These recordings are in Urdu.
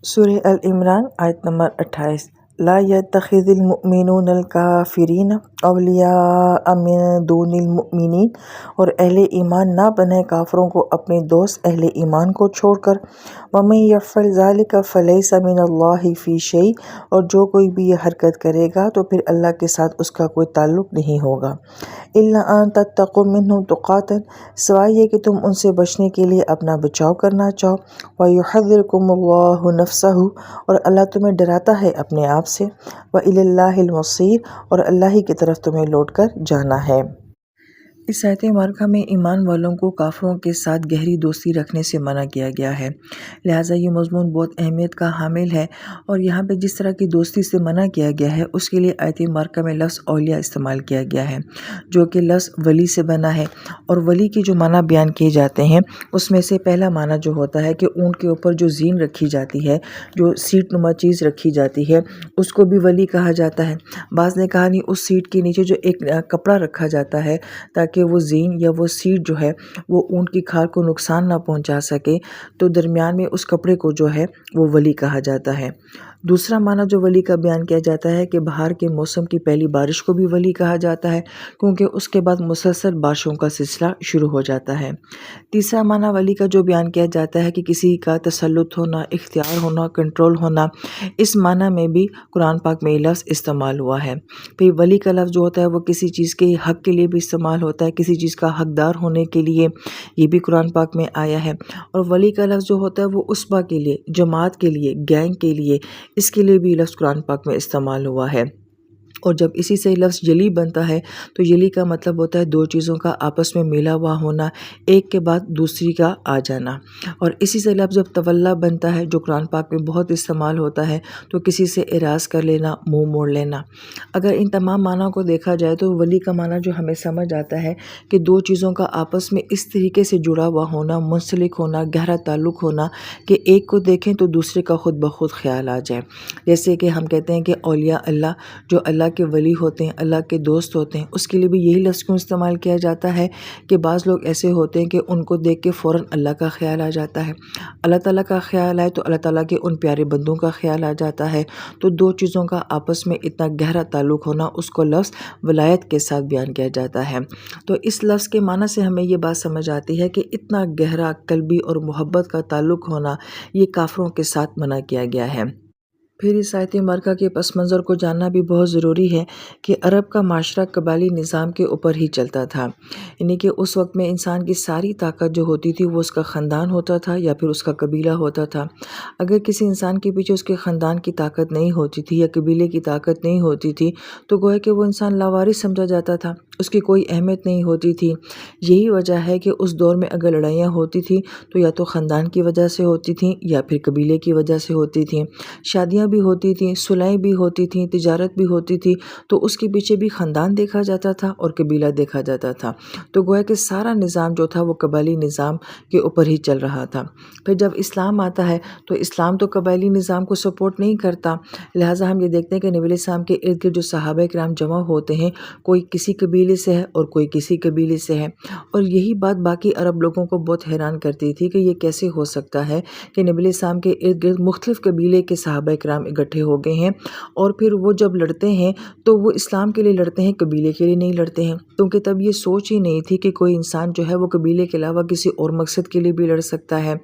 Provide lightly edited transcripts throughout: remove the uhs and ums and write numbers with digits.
سورہ ال عمران آیت نمبر 28۔ لا يتخذ المؤمنون الکافرین اولیاء من دون المؤمنین، اور اہل ایمان نہ بنائے کافروں کو اپنے دوست اہل ایمان کو چھوڑ کر۔ ومن یفعل ذلک فلیس من اللہ فی شیء، اور جو کوئی بھی یہ حرکت کرے گا تو پھر اللہ کے ساتھ اس کا کوئی تعلق نہیں ہوگا۔ الا ان تتقوا منہم تقاتا، سوائے یہ کہ تم ان سے بچنے کے لیے اپنا بچاؤ کرنا چاہو۔ وَيُحَذِّرُكُمُ اللَّهُ نَفْسَهُ، اور اللہ تمہیں ڈراتا ہے اپنے آپ سے۔ وَإِلَى اللَّهِ الْمَصِيرُ، اور اللہ ہی کی طرف تمہیں لوٹ کر جانا ہے۔ اس آیت مبارکہ میں ایمان والوں کو کافروں کے ساتھ گہری دوستی رکھنے سے منع کیا گیا ہے، لہٰذا یہ مضمون بہت اہمیت کا حامل ہے، اور یہاں پہ جس طرح کی دوستی سے منع کیا گیا ہے اس کے لیے آیت مبارکہ میں لفظ اولیاء استعمال کیا گیا ہے، جو کہ لفظ ولی سے بنا ہے۔ اور ولی کی جو معنی بیان کیے جاتے ہیں اس میں سے پہلا معنی جو ہوتا ہے کہ اونٹ کے اوپر جو زین رکھی جاتی ہے، جو سیٹ نما چیز رکھی جاتی ہے، اس کو بھی ولی کہا جاتا ہے۔ بعض نے کہا نہیں، اس سیٹ کے نیچے جو ایک کپڑا رکھا جاتا ہے تاکہ وہ زین یا وہ سیٹ جو ہے وہ اونٹ کی کھال کو نقصان نہ پہنچا سکے، تو درمیان میں اس کپڑے کو جو ہے وہ ولی کہا جاتا ہے۔ دوسرا معنی جو ولی کا بیان کیا جاتا ہے کہ بہار کے موسم کی پہلی بارش کو بھی ولی کہا جاتا ہے، کیونکہ اس کے بعد مسلسل بارشوں کا سلسلہ شروع ہو جاتا ہے۔ تیسرا معنی ولی کا جو بیان کیا جاتا ہے کہ کسی کا تسلط ہونا، اختیار ہونا، کنٹرول ہونا، اس معنی میں بھی قرآن پاک میں یہ لفظ استعمال ہوا ہے۔ پھر ولی کا لفظ جو ہوتا ہے وہ کسی چیز کے حق کے لیے بھی استعمال ہوتا ہے، کسی چیز کا حقدار ہونے کے لیے، یہ بھی قرآن پاک میں آیا ہے۔ اور ولی کا لفظ جو ہوتا ہے وہ اسبہ کے لیے، جماعت کے لیے، گینگ کے لیے، اس کے لیے بھی لفظ قرآن پاک میں استعمال ہوا ہے۔ اور جب اسی سے لفظ یلی بنتا ہے تو یلی کا مطلب ہوتا ہے دو چیزوں کا آپس میں ملا ہوا ہونا، ایک کے بعد دوسری کا آ جانا۔ اور اسی سے لفظ جب تولا بنتا ہے جو قرآن پاک میں بہت استعمال ہوتا ہے، تو کسی سے اعراض کر لینا، منہ موڑ لینا۔ اگر ان تمام معنیٰ کو دیکھا جائے تو ولی کا معنی جو ہمیں سمجھ آتا ہے کہ دو چیزوں کا آپس میں اس طریقے سے جڑا ہوا ہونا، منسلک ہونا، گہرا تعلق ہونا کہ ایک کو دیکھیں تو دوسرے کا خود بخود خیال آ جائے۔ جیسے کہ ہم کہتے ہیں کہ اولیاء اللہ، جو اللہ کے ولی ہوتے ہیں، اللہ کے دوست ہوتے ہیں، اس کے لیے بھی یہی لفظ کیوں استعمال کیا جاتا ہے کہ بعض لوگ ایسے ہوتے ہیں کہ ان کو دیکھ کے فوراً اللہ کا خیال آ جاتا ہے۔ اللہ تعالیٰ کا خیال آئے تو اللہ تعالیٰ کے ان پیارے بندوں کا خیال آ جاتا ہے، تو دو چیزوں کا آپس میں اتنا گہرا تعلق ہونا، اس کو لفظ ولایت کے ساتھ بیان کیا جاتا ہے۔ تو اس لفظ کے معنی سے ہمیں یہ بات سمجھ آتی ہے کہ اتنا گہرا قلبی اور محبت کا تعلق ہونا یہ کافروں کے ساتھ منع کیا گیا ہے۔ پھر اس آیت مبارکہ کے پس منظر کو جاننا بھی بہت ضروری ہے کہ عرب کا معاشرہ قبائلی نظام کے اوپر ہی چلتا تھا، یعنی کہ اس وقت میں انسان کی ساری طاقت جو ہوتی تھی وہ اس کا خاندان ہوتا تھا یا پھر اس کا قبیلہ ہوتا تھا۔ اگر کسی انسان کے پیچھے اس کے خاندان کی طاقت نہیں ہوتی تھی یا قبیلے کی طاقت نہیں ہوتی تھی تو گویا کہ وہ انسان لاوارث سمجھا جاتا تھا، اس کی کوئی اہمیت نہیں ہوتی تھی۔ یہی وجہ ہے کہ اس دور میں اگر لڑائیاں ہوتی تھیں تو یا تو خاندان کی وجہ سے ہوتی تھیں یا پھر قبیلے کی وجہ سے ہوتی تھیں۔ شادیاں بھی ہوتی تھیں، صلحیں بھی ہوتی تھیں، تجارت بھی ہوتی تھی، تو اس کے پیچھے بھی خاندان دیکھا جاتا تھا اور قبیلہ دیکھا جاتا تھا۔ تو گویا کہ سارا نظام جو تھا وہ قبائلی نظام کے اوپر ہی چل رہا تھا۔ پھر جب اسلام آتا ہے تو اسلام تو قبائلی نظام کو سپورٹ نہیں کرتا، لہٰذا ہم یہ دیکھتے ہیں کہ نبی علیہ السلام کے ارد گرد جو صحابہ کرام جمع ہوتے ہیں، کوئی کسی قبیلے سے ہے اور کوئی کسی قبیلے سے ہے، اور یہی بات باقی عرب لوگوں کو بہت حیران کرتی تھی کہ یہ کیسے ہو سکتا ہے کہ نبی علیہ السلام کے ارد گرد مختلف قبیلے کے صحابہ کرام اکٹھے ہو گئے ہیں، اور پھر وہ جب لڑتے ہیں تو وہ اسلام کے لیے لڑتے ہیں، قبیلے کے لیے نہیں لڑتے ہیں، کیونکہ تب یہ سوچ ہی نہیں تھی کہ کوئی انسان جو ہے وہ قبیلے کے علاوہ کسی اور مقصد کے لیے بھی لڑ سکتا ہے۔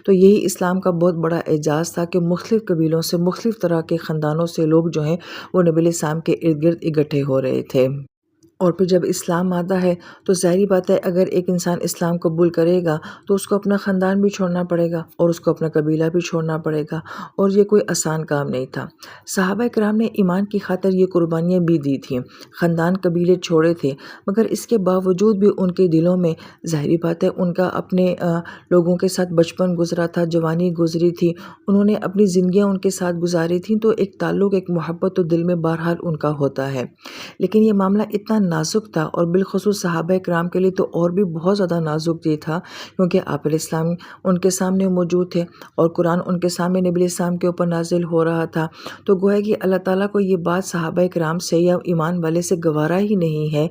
تو یہی اسلام کا بہت بڑا اعجاز تھا کہ مختلف قبیلوں سے، مختلف طرح کے خاندانوں سے لوگ جو ہیں وہ نبی علیہ السلام کے ارد گرد اکٹھے ہو رہے تھے۔ اور پھر جب اسلام آتا ہے تو ظاہری بات ہے اگر ایک انسان اسلام قبول کرے گا تو اس کو اپنا خاندان بھی چھوڑنا پڑے گا اور اس کو اپنا قبیلہ بھی چھوڑنا پڑے گا، اور یہ کوئی آسان کام نہیں تھا۔ صحابہ کرام نے ایمان کی خاطر یہ قربانیاں بھی دی تھیں، خاندان قبیلے چھوڑے تھے، مگر اس کے باوجود بھی ان کے دلوں میں ظاہری بات ہے ان کا اپنے لوگوں کے ساتھ بچپن گزرا تھا، جوانی گزری تھی، انہوں نے اپنی زندگیاں ان کے ساتھ گزاری تھیں، تو ایک تعلق، ایک محبت تو دل میں بہرحال ان کا ہوتا ہے۔ لیکن یہ معاملہ اتنا نازک تھا، اور بالخصوص صحابہ کرام کے لیے تو اور بھی بہت زیادہ نازک یہ تھا، کیونکہ آپ علیہ السلام ان کے سامنے موجود تھے اور قرآن ان کے سامنے نبی علیہ السلام کے اوپر نازل ہو رہا تھا، تو گویا کہ اللہ تعالیٰ کو یہ بات صحابہ کرام سے یا ایمان والے سے گوارا ہی نہیں ہے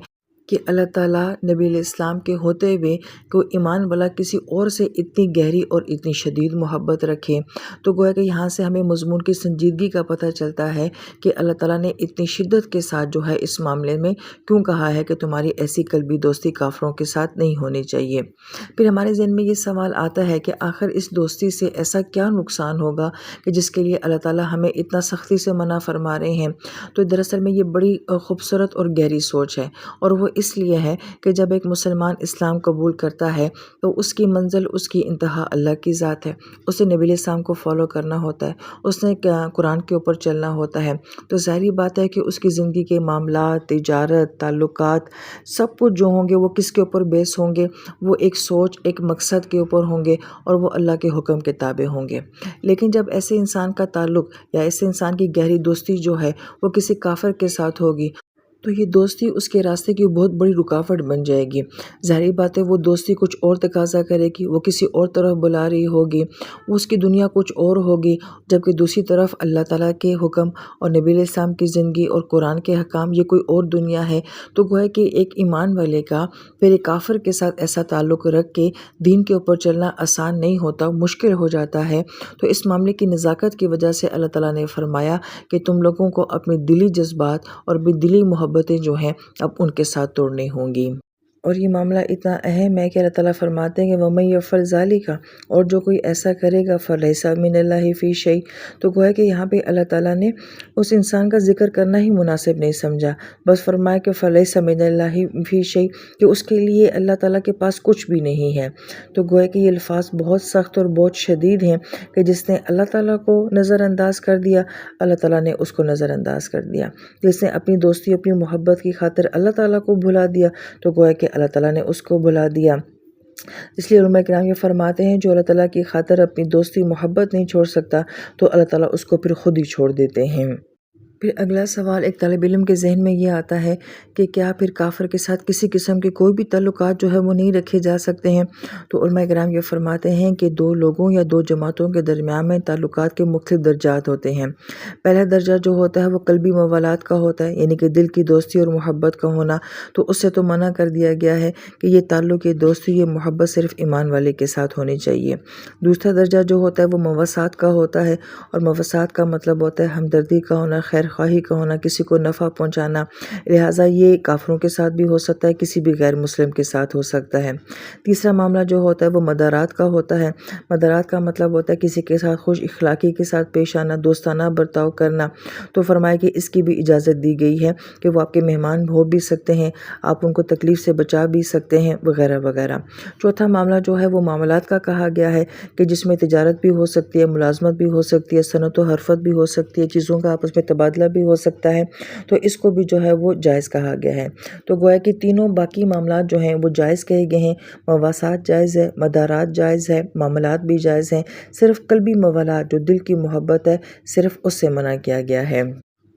کہ اللہ تعالیٰ نبی علیہ السلام کے ہوتے ہوئے کوئی ایمان والا کسی اور سے اتنی گہری اور اتنی شدید محبت رکھے، تو گویا کہ یہاں سے ہمیں مضمون کی سنجیدگی کا پتہ چلتا ہے کہ اللہ تعالیٰ نے اتنی شدت کے ساتھ جو ہے اس معاملے میں کیوں کہا ہے کہ تمہاری ایسی قلبی دوستی کافروں کے ساتھ نہیں ہونی چاہیے۔ پھر ہمارے ذہن میں یہ سوال آتا ہے کہ آخر اس دوستی سے ایسا کیا نقصان ہوگا کہ جس کے لیے اللہ تعالیٰ ہمیں اتنا سختی سے منع فرما رہے ہیں؟ تو دراصل میں یہ بڑی خوبصورت اور گہری سوچ ہے، اور وہ اس لیے ہے کہ جب ایک مسلمان اسلام قبول کرتا ہے تو اس کی منزل، اس کی انتہا اللہ کی ذات ہے۔ اسے نبی علیہ السلام کو فالو کرنا ہوتا ہے، اس نے قرآن کے اوپر چلنا ہوتا ہے، تو ظاہری بات ہے کہ اس کی زندگی کے معاملات، تجارت، تعلقات، سب کچھ جو ہوں گے وہ کس کے اوپر بیس ہوں گے؟ وہ ایک سوچ، ایک مقصد کے اوپر ہوں گے، اور وہ اللہ کے حکم کے تابع ہوں گے۔ لیکن جب ایسے انسان کا تعلق یا ایسے انسان کی گہری دوستی جو ہے وہ کسی کافر کے ساتھ ہوگی تو یہ دوستی اس کے راستے کی بہت بڑی رکاوٹ بن جائے گی۔ ظاہری بات ہے وہ دوستی کچھ اور تقاضا کرے گی، وہ کسی اور طرف بلا رہی ہوگی، وہ اس کی دنیا کچھ اور ہوگی، جبکہ دوسری طرف اللہ تعالیٰ کے حکم اور نبی علیہ السلام کی زندگی اور قرآن کے حکام یہ کوئی اور دنیا ہے۔ تو گویا کہ ایک ایمان والے کا پھر ایک کافر کے ساتھ ایسا تعلق رکھ کے دین کے اوپر چلنا آسان نہیں ہوتا، مشکل ہو جاتا ہے۔ تو اس معاملے کی نزاکت کی وجہ سے اللہ تعالیٰ نے فرمایا کہ تم لوگوں کو اپنے دلی جذبات اور بھی دلی محبتیں جو ہیں اب ان کے ساتھ توڑنی ہوں گی۔ اور یہ معاملہ اتنا اہم ہے کہ اللہ تعالیٰ فرماتے ہیں کہ وَمَن يَفْعَلْ ذَلِكَ، اور جو کوئی ایسا کرے گا فَلَيْسَ مِنَ اللَّهِ فِي شَيْءٍ، تو گویا کہ یہاں پہ اللہ تعالیٰ نے اس انسان کا ذکر کرنا ہی مناسب نہیں سمجھا، بس فرمایا کہ فَلَيْسَ مِنَ اللَّهِ فِي شَيْءٍ، کہ اس کے لیے اللہ تعالیٰ کے پاس کچھ بھی نہیں ہے۔ تو گویا کہ یہ الفاظ بہت سخت اور بہت شدید ہیں کہ جس نے اللہ تعالیٰ کو نظر انداز کر دیا، اللہ تعالیٰ نے اس کو نظر انداز کر دیا۔ جس نے اپنی دوستی، اپنی محبت کی خاطر اللہ تعالیٰ کو بھلا دیا، تو گویا کہ اللہ تعالیٰ نے اس کو بھلا دیا۔ اس لیے علماء کرام یہ فرماتے ہیں جو اللہ تعالیٰ کی خاطر اپنی دوستی محبت نہیں چھوڑ سکتا تو اللہ تعالیٰ اس کو پھر خود ہی چھوڑ دیتے ہیں۔ پھر اگلا سوال ایک طالب علم کے ذہن میں یہ آتا ہے کہ کیا پھر کافر کے ساتھ کسی قسم کے کوئی بھی تعلقات جو ہے وہ نہیں رکھے جا سکتے ہیں؟ تو علماء کرام یہ فرماتے ہیں کہ دو لوگوں یا دو جماعتوں کے درمیان میں تعلقات کے مختلف درجات ہوتے ہیں۔ پہلا درجہ جو ہوتا ہے وہ قلبی موالات کا ہوتا ہے، یعنی کہ دل کی دوستی اور محبت کا ہونا، تو اس سے تو منع کر دیا گیا ہے کہ یہ تعلق، یہ دوستی، یہ محبت صرف ایمان والے کے ساتھ ہونی چاہیے۔ دوسرا درجہ جو ہوتا ہے وہ مواسات کا ہوتا ہے، اور مواسات کا مطلب ہوتا ہے ہمدردی کا ہونا، خیر خواہی کا ہونا، کسی کو نفع پہنچانا، لہٰذا یہ کافروں کے ساتھ بھی ہو سکتا ہے، کسی بھی غیر مسلم کے ساتھ ہو سکتا ہے۔ تیسرا معاملہ جو ہوتا ہے وہ مدارات کا ہوتا ہے۔ مدارات کا مطلب ہوتا ہے کسی کے ساتھ خوش اخلاقی کے ساتھ پیش آنا، دوستانہ برتاؤ کرنا، تو فرمایا کہ اس کی بھی اجازت دی گئی ہے کہ وہ آپ کے مہمان ہو بھی سکتے ہیں، آپ ان کو تکلیف سے بچا بھی سکتے ہیں، وغیرہ وغیرہ۔ چوتھا معاملہ جو ہے وہ معاملات کا کہا گیا ہے کہ جس میں تجارت بھی ہو سکتی ہے، ملازمت بھی ہو سکتی ہے، صنعت و حرفت بھی ہو سکتی ہے، چیزوں کا آپس میں تبادلہ بھی ہو سکتا ہے، تو اس کو بھی جو ہے وہ جائز کہا گیا ہے۔ تو گویا کہ تینوں باقی معاملات جو ہیں وہ جائز کہے گئے ہیں، مواسات جائز ہے، مدارات جائز ہے، معاملات بھی جائز ہیں، صرف قلبی موالات جو دل کی محبت ہے صرف اس سے منع کیا گیا ہے۔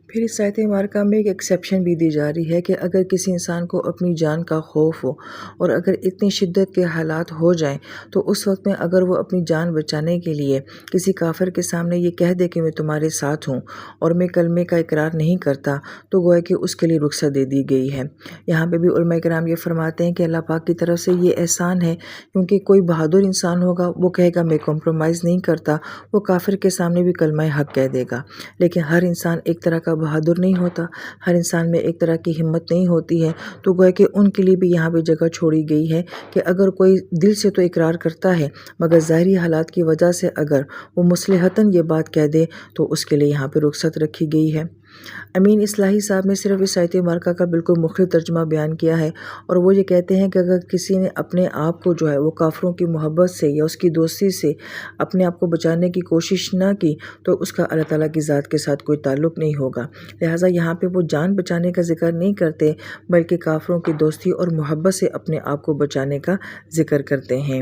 پھر اس آیت مبارکہ میں ایک ایکسیپشن بھی دی جا رہی ہے کہ اگر کسی انسان کو اپنی جان کا خوف ہو اور اگر اتنی شدت کے حالات ہو جائیں تو اس وقت میں اگر وہ اپنی جان بچانے کے لیے کسی کافر کے سامنے یہ کہہ دے کہ میں تمہارے ساتھ ہوں اور میں کلمے کا اقرار نہیں کرتا، تو گویا کہ اس کے لیے رخصت دے دی گئی ہے۔ یہاں پہ بھی علماء کرام یہ فرماتے ہیں کہ اللہ پاک کی طرف سے یہ احسان ہے، کیونکہ کوئی بہادر انسان ہوگا وہ کہے گا میں کمپرومائز نہیں کرتا، وہ کافر کے سامنے بھی کلمہ حق کہہ دے گا، لیکن ہر انسان ایک طرح کا بہادر نہیں ہوتا، ہر انسان میں ایک طرح کی ہمت نہیں ہوتی ہے، تو گویا کہ ان کے لیے بھی یہاں پہ جگہ چھوڑی گئی ہے کہ اگر کوئی دل سے تو اقرار کرتا ہے مگر ظاہری حالات کی وجہ سے اگر وہ مصلحتاً یہ بات کہہ دے تو اس کے لیے یہاں پہ رخصت رکھی گئی ہے۔ امین اصلاحی صاحب نے صرف اس آیت مبارکہ کا بالکل مختلف ترجمہ بیان کیا ہے، اور وہ یہ کہتے ہیں کہ اگر کسی نے اپنے آپ کو جو ہے وہ کافروں کی محبت سے یا اس کی دوستی سے اپنے آپ کو بچانے کی کوشش نہ کی تو اس کا اللہ تعالیٰ کی ذات کے ساتھ کوئی تعلق نہیں ہوگا، لہٰذا یہاں پہ وہ جان بچانے کا ذکر نہیں کرتے بلکہ کافروں کی دوستی اور محبت سے اپنے آپ کو بچانے کا ذکر کرتے ہیں۔